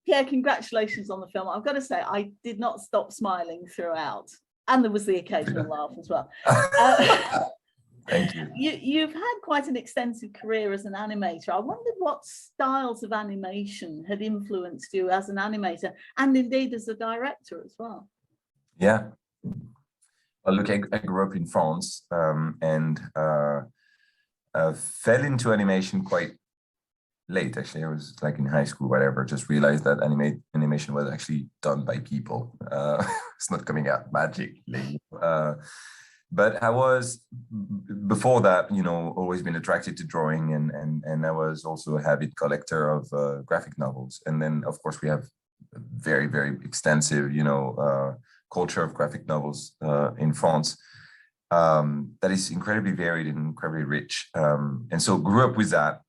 Pierre, congratulations on the film. I've got to say, I did not stop smiling throughout. And there was the occasional laugh as well. Thank you. You've had quite an extensive career as an animator. I wondered what styles of animation had influenced you as an animator and indeed as a director as well. Yeah. Well, look, I grew up in France and fell into animation quite late. Actually, I was like in high school, whatever, just realized that animation was actually done by people. It's not coming out magically. But I was, before that, always been attracted to drawing, and I was also a avid collector of graphic novels. And then, of course, we have a very, very extensive, culture of graphic novels in France that is incredibly varied and incredibly rich. And so grew up with that.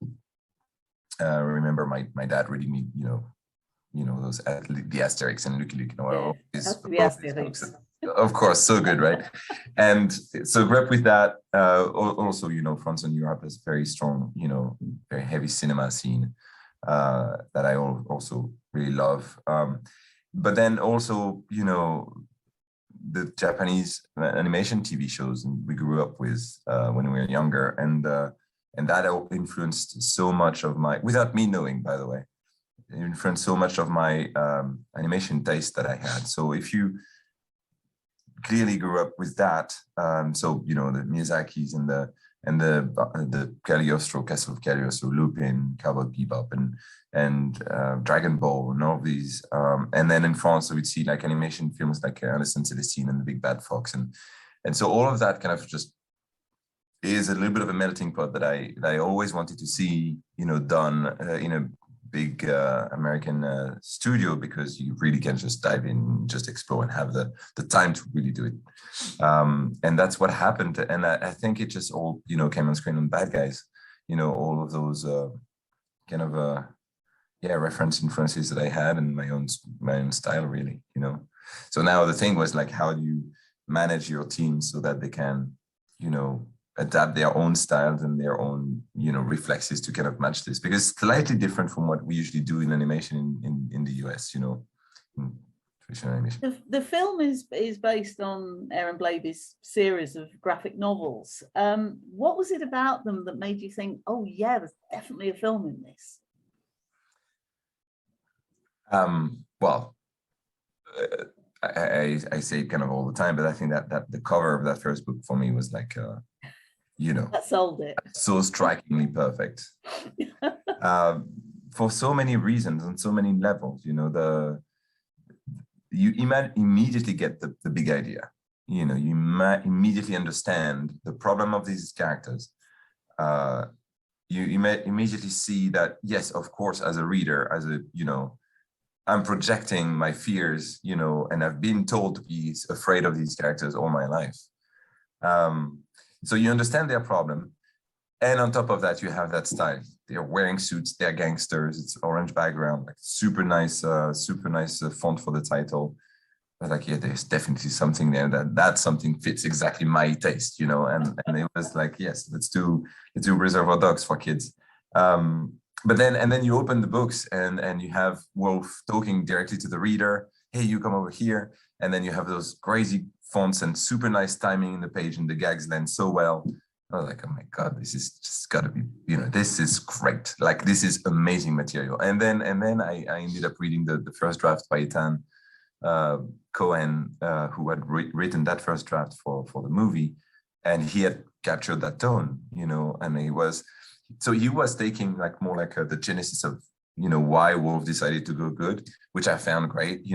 I remember my dad reading me, those the Asterix and Lucky Luke, the Asterix. Of course, so good, right? And so grew up with that. Also, France and Europe has very strong, very heavy cinema scene that I also really love. But then also, the Japanese animation TV shows we grew up with when we were younger, and that influenced so much of my, without me knowing, by the way, influenced so much of my animation taste that I had. So if you clearly grew up with that, so the Miyazaki's and the Cagliostro, Castle of Cagliostro, Lupin, Cowboy Bebop, and Dragon Ball, and all of these, and then in France, so we'd see like animation films like Alice and Celestine and The Big Bad Fox, and so all of that kind of just is a little bit of a melting pot that I always wanted to see, done in a big American studio, because you really can just dive in, just explore, and have the time to really do it. And that's what happened. And I think it just all, came on screen on Bad Guys, all of those kind of reference influences that I had, and my own style, really, So now the thing was like, how do you manage your team so that they can, adapt their own styles and their own, reflexes to kind of match this, because it's slightly different from what we usually do in animation in the US, in traditional animation. The film is based on Aaron Blabey's series of graphic novels. What was it about them that made you think, oh yeah, there's definitely a film in this? Well, I say it kind of all the time, but I think that the cover of that first book for me was like, that sold it. So strikingly perfect. For so many reasons and so many levels, you immediately get the big idea. You immediately understand the problem of these characters. You immediately see that, yes, of course, as a reader, I'm projecting my fears, and I've been told to be afraid of these characters all my life. So you understand their problem. And on top of that, you have that style. They're wearing suits, they're gangsters, it's orange background, like super nice font for the title. But like, yeah, there's definitely something there that something fits exactly my taste, and it was like, yes, let's do Reservoir Dogs for kids. But then you open the books and you have Wolf talking directly to the reader. Hey, you come over here. And then you have those crazy fonts and super nice timing in the page, and the gags land so well. I was like, oh my God, this is just gotta be, this is great. Like, this is amazing material. And then I ended up reading the first draft by Ethan Cohen, who had written that first draft for the movie. And he had captured that tone, and he was taking like more like the genesis of, why Wolf decided to go good, which I found great,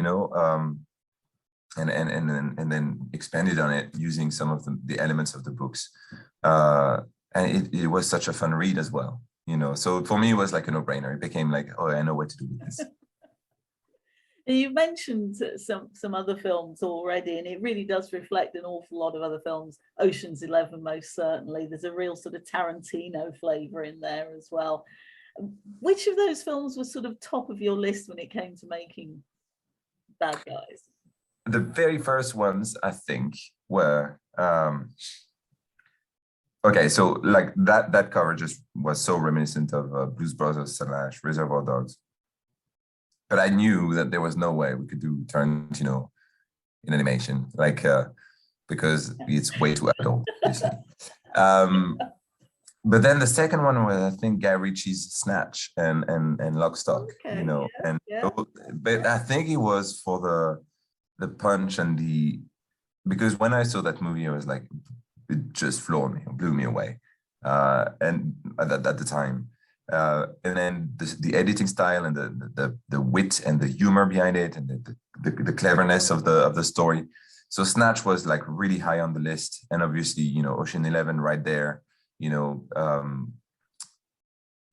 and then expanded on it using some of the elements of the books. And it was such a fun read as well, So for me, it was like a no-brainer. It became like, oh, I know what to do with this. You mentioned some other films already, and it really does reflect an awful lot of other films. Ocean's 11, most certainly. There's a real sort of Tarantino flavor in there as well. Which of those films was sort of top of your list when it came to making Bad Guys? The very first ones, I think, were okay. So like that cover just was so reminiscent of Blues Brothers / Reservoir Dogs. but I knew that there was no way we could do Tarantino in animation, like because it's way too adult, obviously. But then the second one was, I think, Guy Ritchie's Snatch and Lock, Stock, Okay, but I think it was for the punch and because when I saw that movie, I was like, it just floored me, blew me away, and at the time, and then the editing style and the wit and the humor behind it and the cleverness of the story. So Snatch was like really high on the list, and obviously, Ocean 11 right there.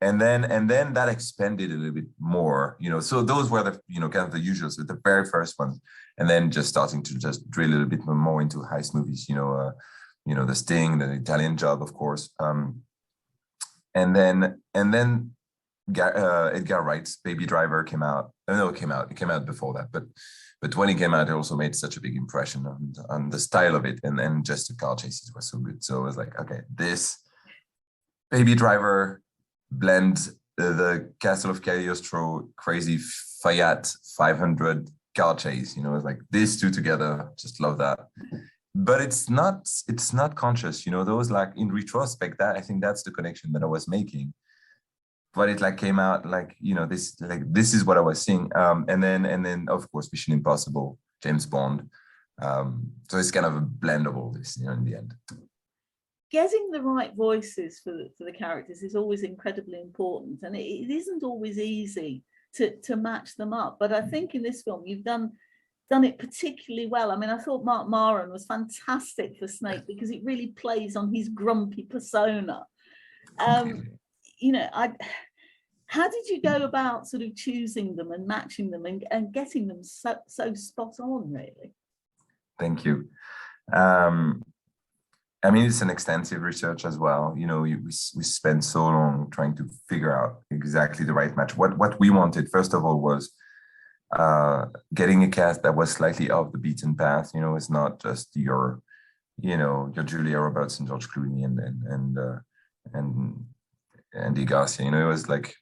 And then that expanded a little bit more, so those were the, kind of the usuals, so the very first ones, and then just starting to just drill a little bit more into heist movies, The Sting, The Italian Job, of course. And then Edgar Wright's Baby Driver came out. No, it came out before that, but when it came out, it also made such a big impression on the style of it, and just the car chases were so good. So I was like, okay, this Baby Driver blend the Castle of Cagliostro crazy Fiat 500 car chase. It's like these two together. Just love that. But it's not conscious. Those, like, in retrospect, that I think that's the connection that I was making. But it like came out like, this is what I was seeing. And then of course Mission Impossible, James Bond. So it's kind of a blend of all this, in the end. Getting the right voices for the characters is always incredibly important, and it isn't always easy to match them up. But I think in this film you've done it particularly well. I mean, I thought Marc Maron was fantastic for Snake because it really plays on his grumpy persona. How did you go about sort of choosing them and matching them and getting them so spot on, really? Thank you. I mean, it's an extensive research as well. We spent so long trying to figure out exactly the right match. What we wanted, first of all, was getting a cast that was slightly off the beaten path. It's not just your Julia Roberts and George Clooney and Andy Garcia. It was like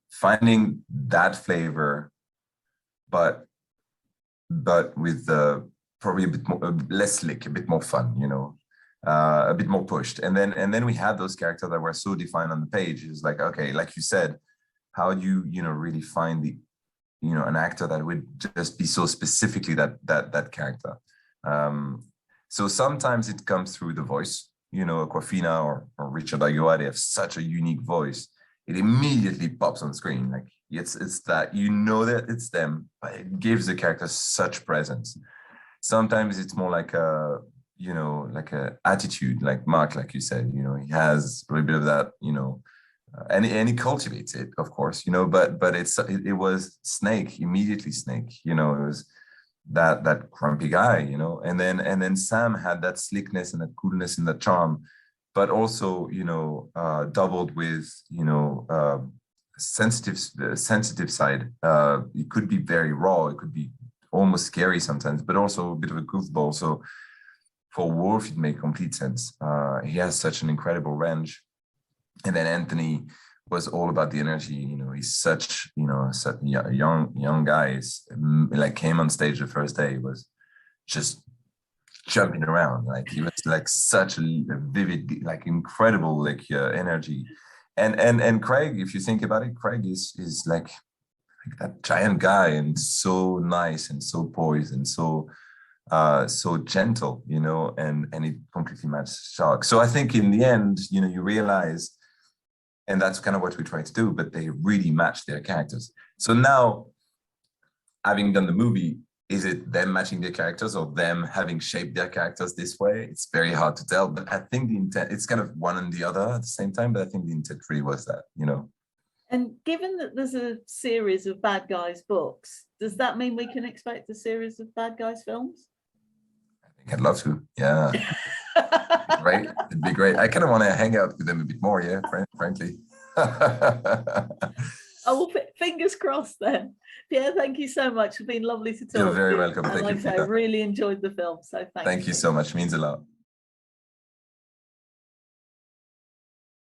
finding that flavor, but with probably a bit more less slick, a bit more fun, a bit more pushed. And then we had those characters that were so defined on the page. It's like, okay, like you said, how do you really find an actor that would just be so specifically that character? So sometimes it comes through the voice. Awkwafina or Richard Ayoade, they have such a unique voice. It immediately pops on screen. Like it's that that it's them, but it gives the character such presence. Sometimes it's more like a attitude, like Mark, like you said. He has a little bit of that. And he cultivates it, of course. But it was Snake, immediately Snake. It was that grumpy guy. And then Sam had that slickness and that coolness and that charm, but also doubled with sensitive side. It could be very raw. It could be almost scary sometimes, but also a bit of a goofball. So for Wolf, it made complete sense. He has such an incredible range. And then Anthony was all about the energy. He's such a young guy. Like came on stage the first day, was just jumping around. Like he was like such a vivid, like incredible, like energy. And Craig, if you think about it, Craig is like that giant guy and so nice and so poised and so gentle, and it completely matched Shark. So I think in the end, you realize, and that's kind of what we try to do, but they really match their characters. So now, having done the movie, is it them matching their characters or them having shaped their characters this way? It's very hard to tell, but I think the intent, it's kind of one and the other at the same time, but I think the intent really was that, And given that there's a series of Bad Guys books, does that mean we can expect a series of Bad Guys films? I think I'd love to, yeah. Right? It'd be great. I kind of want to hang out with them a bit more, yeah, frankly. Oh, well, fingers crossed then. Pierre, thank you so much. It's been lovely to talk. You're very welcome. And thank like you. I say, I really enjoyed the film, so thank you. Thank you so much. Means a lot.